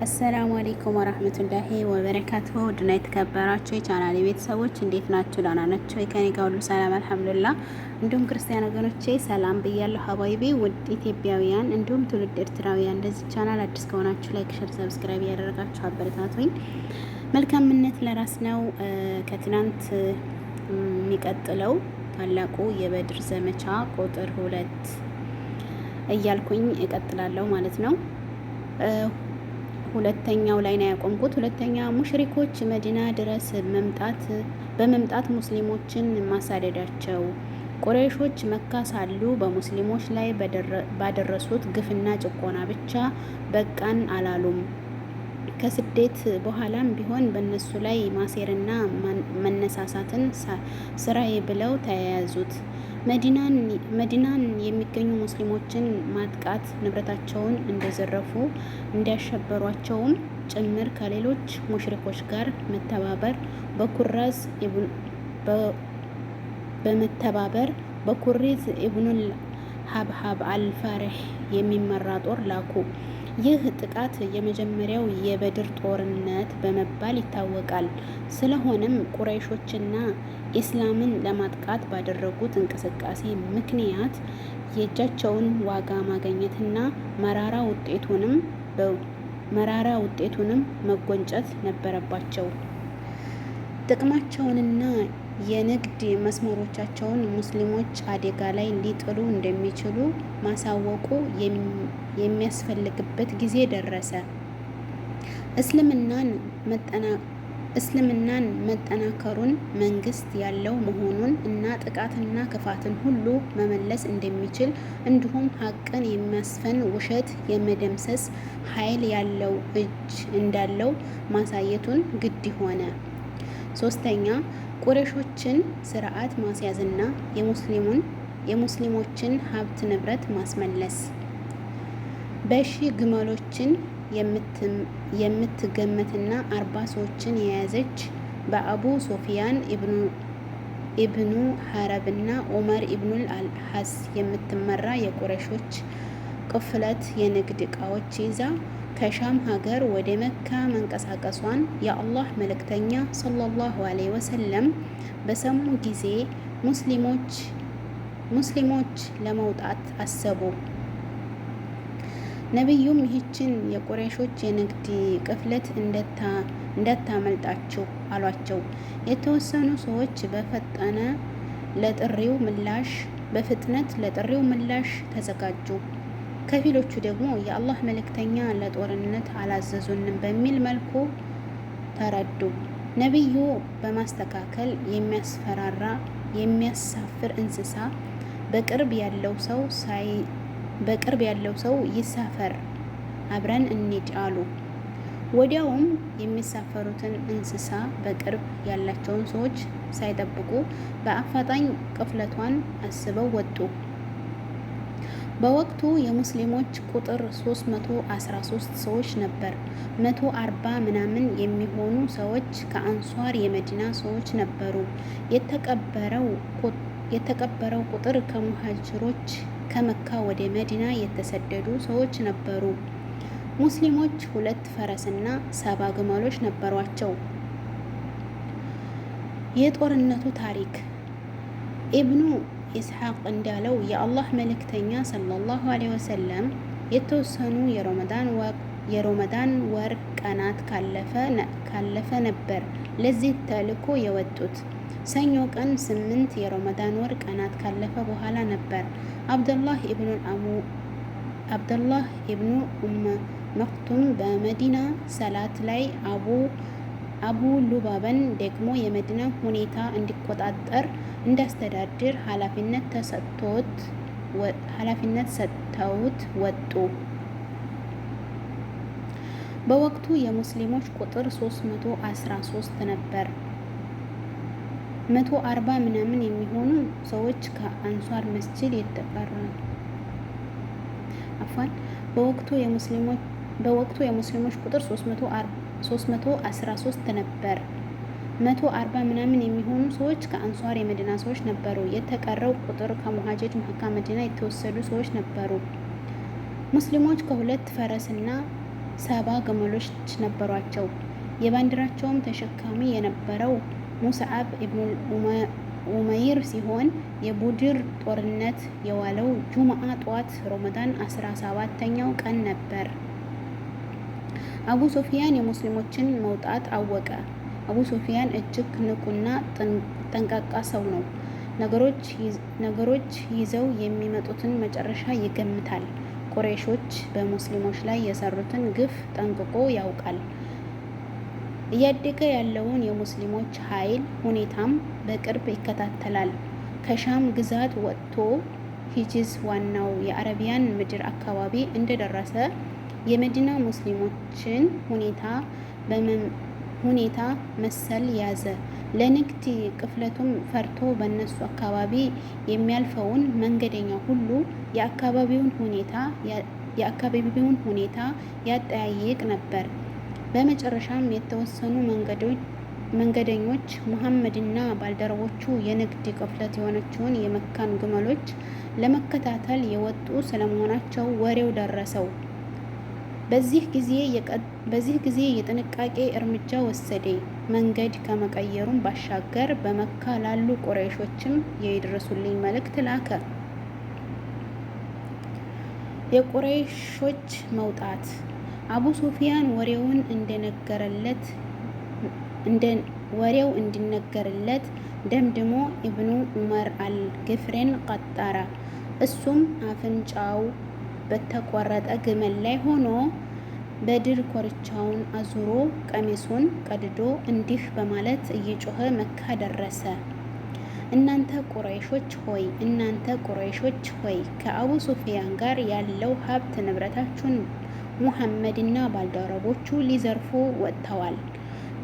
አሰላሙ አለይኩም ወራህመቱላሂ ወበረካቱሁ። ውድና የተከበራችሁ የቻናሌ ቤተሰቦች እንዴት ናችሁ? ደህና ናችሁ? ከኔ ጋር ሁሉ ሰላም አልሐምዱሊላህ። እንዲሁም ክርስቲያን ወገኖቼ ሰላም ብያለሁ። ሀባይቢ ውድ ኢትዮጵያውያን እንዲሁም ትውልድ ኤርትራውያን እንደዚህ ቻናል አዲስ ከሆናችሁ ላይክ፣ ሸር፣ ሰብስክራይብ ያደረጋችሁ አበረታቱኝ። መልካምነት ለራስ ነው። ከትናንት የሚቀጥለው ታላቁ የበድር ዘመቻ ቁጥር 2 እያልኩኝ እቀጥላለሁ ማለት ነው። ሁለተኛው ላይ ነው ያቆምኩት። ሁለተኛ ሙሽሪኮች መዲና ድረስ በመምጣት ሙስሊሞችን ማሳደዳቸው። ቁረይሾች መካ ሳሉ በሙስሊሞች ላይ ባደረሱት ግፍና ጭቆና ብቻ በቃን አላሉም። ከስደት በኋላም ቢሆን በእነሱ ላይ ማሴርና መነሳሳትን ስራዬ ብለው ተያያዙት። መዲናን የሚገኙ ሙስሊሞችን ማጥቃት፣ ንብረታቸውን እንደዘረፉ እንዲያሸበሯቸውም ጭምር ከሌሎች ሙሽሪኮች ጋር በኩሪዝ ኢብኑል ሀብሀብ አልፋሪህ የሚመራ ጦር ላኩ። ይህ ጥቃት የመጀመሪያው የበድር ጦርነት በመባል ይታወቃል። ስለሆነም ቁረይሾችና ኢስላምን ለማጥቃት ባደረጉት እንቅስቃሴ ምክንያት የእጃቸውን ዋጋ ማግኘትና መራራ ውጤቱንም መጎንጨት ነበረባቸው። ጥቅማቸውንና የንግድ መስመሮቻቸውን ሙስሊሞች አደጋ ላይ ሊጥሉ እንደሚችሉ ማሳወቁ የሚያስፈልግበት ጊዜ ደረሰ። እስልምናን መጠናከሩን፣ መንግስት ያለው መሆኑን እና ጥቃትና ክፋትን ሁሉ መመለስ እንደሚችል እንዲሁም ሀቅን የሚያስፈን ውሸት የመደምሰስ ኃይል ያለው እጅ እንዳለው ማሳየቱን ግድ ሆነ። ሶስተኛ ቁረይሾችን ስርዓት ማስያዝና የሙስሊሞችን ሀብት ንብረት ማስመለስ። በሺ ግመሎችን የምትገመትና 40 ሰዎችን የያዘች በአቡ ሶፊያን ኢብኑ ሐረብና ዑመር ኢብኑል አልሐስ የምትመራ የቁረይሾች ቅፍለት የንግድ ዕቃዎች ይዛ ከሻም ሀገር ወደ መካ መንቀሳቀሷን የአላህ መልእክተኛ ሰለላሁ ዐለይሂ ወሰለም በሰሙ ጊዜ ሙስሊሞች ለመውጣት አሰቡ። ነቢዩም ይህችን የቁረይሾች የንግድ ቅፍለት እንዳታመልጣችሁ አሏቸው። የተወሰኑ ሰዎች በፍጥነት ለጥሪው ምላሽ ተዘጋጁ። ከፊሎቹ ደግሞ የአላህ መልእክተኛ ለጦርነት አላዘዙንም በሚል መልኩ ተረዱ። ነቢዩ በማስተካከል የሚያሳፍር እንስሳ በቅርብ ያለው ሰው ይሳፈር፣ አብረን እንሂድ አሉ። ወዲያውም የሚሳፈሩትን እንስሳ በቅርብ ያላቸውን ሰዎች ሳይጠብቁ በአፋጣኝ ቅፍለቷን አስበው ወጡ። በወቅቱ የሙስሊሞች ቁጥር 313 ሰዎች ነበር። 140 ምናምን የሚሆኑ ሰዎች ከአንሷር የመዲና ሰዎች ነበሩ። የተቀበረው ቁጥር ከሙሃጅሮች ከመካ ወደ መዲና የተሰደዱ ሰዎች ነበሩ። ሙስሊሞች 2 ፈረስና 70 ግመሎች ነበሯቸው። የጦርነቱ ታሪክ ኢብኑ ኢስሐቅ እንዳለው የአላህ መልእክተኛ ሰለላሁ ዐለይሂ ወሰለም የተወሰኑ የረመዳን ወር ቀናት ካለፈ ነበር ለዚህ ተልእኮ የወጡት። ሰኞ ቀን 8 የረመዳን ወር ቀናት ካለፈ በኋላ ነበር። አብደላህ ኢብኑ መክቱም በመዲና ሰላት ላይ፣ አቡ ሉባባን ደግሞ የመዲና ሁኔታ እንዲቆጣጠር እንዳስተዳድር ኃላፊነት ሰጥተውት ወጡ። በወቅቱ የሙስሊሞች ቁጥር 313 ነበር። 140 ምናምን የሚሆኑ ሰዎች ከአንሷር መስጂድ በወቅቱ የሙስሊሞች ቁጥር 313 ነበር። 140 ምናምን የሚሆኑ ሰዎች ከአንሷር የመዲና ሰዎች ነበሩ። የተቀረው ቁጥር ከሙሃጅር መካ መዲና የተወሰዱ ሰዎች ነበሩ። ሙስሊሞች ከ2 ፈረስና 70 ግመሎች ነበሯቸው። የባንዲራቸውም ተሸካሚ የነበረው ሙስዓብ ኢብኑል ኡመይር ሲሆን የቡድር ጦርነት የዋለው ጁምዓ ጧት ረመዳን 17ኛው ቀን ነበር። አቡ ሱፊያን የሙስሊሞችን መውጣት አወቀ። አቡ ሱፊያን እጅግ ንቁና ጠንቃቃ ሰው ነው። ነገሮች ይዘው የሚመጡትን መጨረሻ ይገምታል። ቁረይሾች በሙስሊሞች ላይ የሰሩትን ግፍ ጠንቅቆ ያውቃል። እያደገ ያለውን የሙስሊሞች ኃይል ሁኔታም በቅርብ ይከታተላል። ከሻም ግዛት ወጥቶ ሂጅዝ ዋናው የአረቢያን ምድር አካባቢ እንደደረሰ የመዲና ሙስሊሞችን ሁኔታ መሰል ያዘ። ለንግድ ቅፍለቱም ፈርቶ በእነሱ አካባቢ የሚያልፈውን መንገደኛ ሁሉ የአካባቢውን ሁኔታ ያጠያይቅ ነበር። በመጨረሻም የተወሰኑ መንገደኞች ሙሐመድና ባልደረቦቹ የንግድ ቅፍለት የሆነችውን የመካን ግመሎች ለመከታተል የወጡ ስለመሆናቸው ወሬው ደረሰው። በዚህ ጊዜ የጥንቃቄ እርምጃ ወሰደ። መንገድ ከመቀየሩም ባሻገር በመካ ላሉ ቁረይሾችም የይድረሱልኝ መልእክት ላከ። የቁረይሾች መውጣት አቡ ሱፊያን ወሬው እንዲነገርለት ደምድሞ ኢብኑ ዑመር አልግፍሬን ቀጠረ። እሱም አፍንጫው በተቆረጠ ግመል ላይ ሆኖ በድር ኮርቻውን አዙሮ ቀሚሱን ቀድዶ እንዲህ በማለት እየጮኸ መካ ደረሰ። እናንተ ቁረይሾች ሆይ ከአቡ ሱፊያን ጋር ያለው ሀብት ንብረታችሁን ሙሐመድና ባልደረቦቹ ሊዘርፉ ወጥተዋል።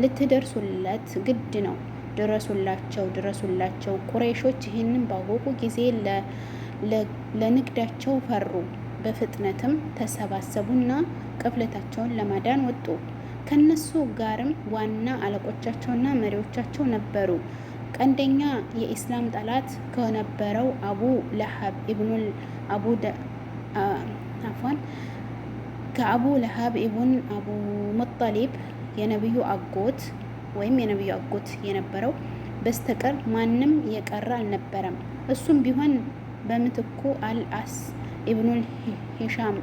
ልትደርሱለት ግድ ነው። ድረሱላቸው። ቁረይሾች ይህንን ባወቁ ጊዜ ለንግዳቸው ፈሩ። በፍጥነትም ተሰባሰቡና ቅፍለታቸውን ለማዳን ወጡ። ከነሱ ጋርም ዋና አለቆቻቸውና መሪዎቻቸው ነበሩ። ቀንደኛ የኢስላም ጠላት ከነበረው ከአቡ ለሃብ ኢብኑ አቡ ሙጠሊብ የነብዩ አጎት የነበረው በስተቀር ማንም የቀረ አልነበረም። እሱም ቢሆን በምትኩ አልአስ ኢብኑል ሂሻም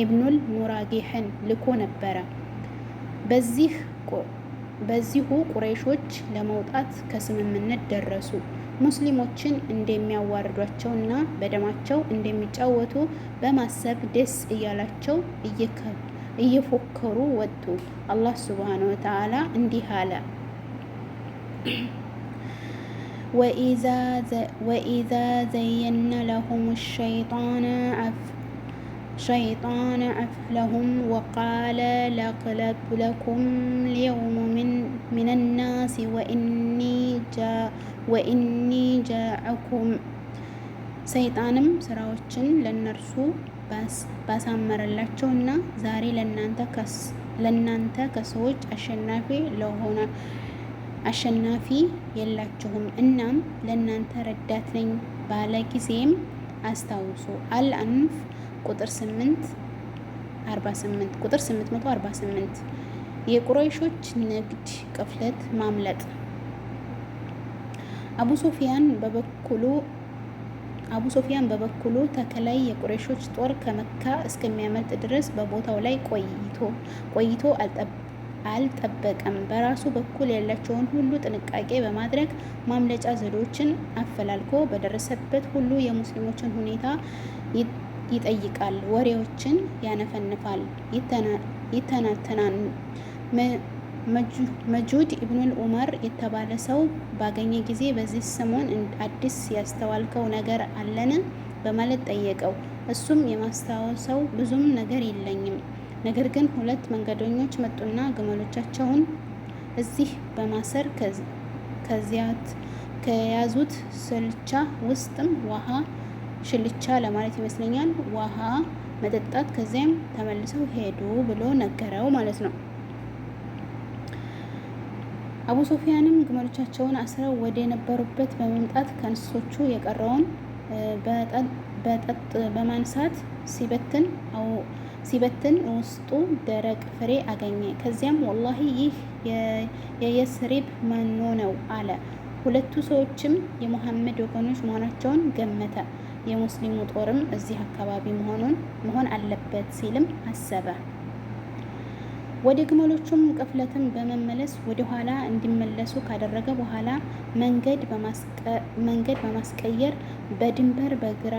ኢብኑል ሙራጌሕን ልኮ ነበረ። በዚሁ ቁረይሾች ለመውጣት ከስምምነት ደረሱ። ሙስሊሞችን እንደሚያዋርዷቸው እና በደማቸው እንደሚጫወቱ በማሰብ ደስ እያላቸው እየፎከሩ ወጡ። አላህ ሱብሓነሁ ወተዓላ እንዲህ አለ፣ ወኢዛ ዘየነ ለሁም ሸይጣን አፍለሁም ወቃለ ለቅለብ ለኩም ልየውም ሚነናስ ወኢኒ ጃዕኩም። ሰይጣንም ስራዎችን ለነርሱ ባሳመረላቸው እና ዛሬ ለናንተ ከሰዎች አሸናፊ የላችሁም፣ እናም ለናንተ ረዳት ነኝ ባለ ጊዜም አስታውሱ። አልአንፍ ቁጥር 848 የቁረይሾች ንግድ ቅፍለት ማምለጥ። አቡ ሶፊያን በበኩሉ ተከላይ የቁረይሾች ጦር ከመካ እስከሚያመልጥ ድረስ በቦታው ላይ ቆይቶ አልጠበቀም። በራሱ በኩል ያላቸውን ሁሉ ጥንቃቄ በማድረግ ማምለጫ ዘዴዎችን አፈላልጎ በደረሰበት ሁሉ የሙስሊሞችን ሁኔታ ይጠይቃል፣ ወሬዎችን ያነፈንፋል፣ ይተናተናል። መጁድ ኢብኑል ዑመር የተባለ ሰው ባገኘ ጊዜ በዚህ ሰሞን አዲስ ያስተዋልከው ነገር አለን? በማለት ጠየቀው። እሱም የማስታወሰው ብዙም ነገር የለኝም፣ ነገር ግን 2 መንገደኞች መጡና ግመሎቻቸውን እዚህ በማሰር ከያዙት ስልቻ ውስጥም ውሃ ሽልቻ ለማለት ይመስለኛል ውሃ መጠጣት፣ ከዚያም ተመልሰው ሄዱ ብሎ ነገረው ማለት ነው። አቡ ሶፊያንም ግመሎቻቸውን አስረው ወደ ነበሩበት በመምጣት ከእንስሶቹ የቀረውን በጠጥ በማንሳት ሲበትን ሲበትን ውስጡ ደረቅ ፍሬ አገኘ። ከዚያም ወላሂ ይህ የየስሪብ መኖ ነው አለ። ሁለቱ ሰዎችም የሙሐመድ ወገኖች መሆናቸውን ገመተ። የሙስሊሙ ጦርም እዚህ አካባቢ መሆን አለበት ሲልም አሰበ። ወደ ግመሎቹም ቅፍለትም በመመለስ ወደ ኋላ እንዲመለሱ ካደረገ በኋላ መንገድ በማስቀየር በድንበር በግራ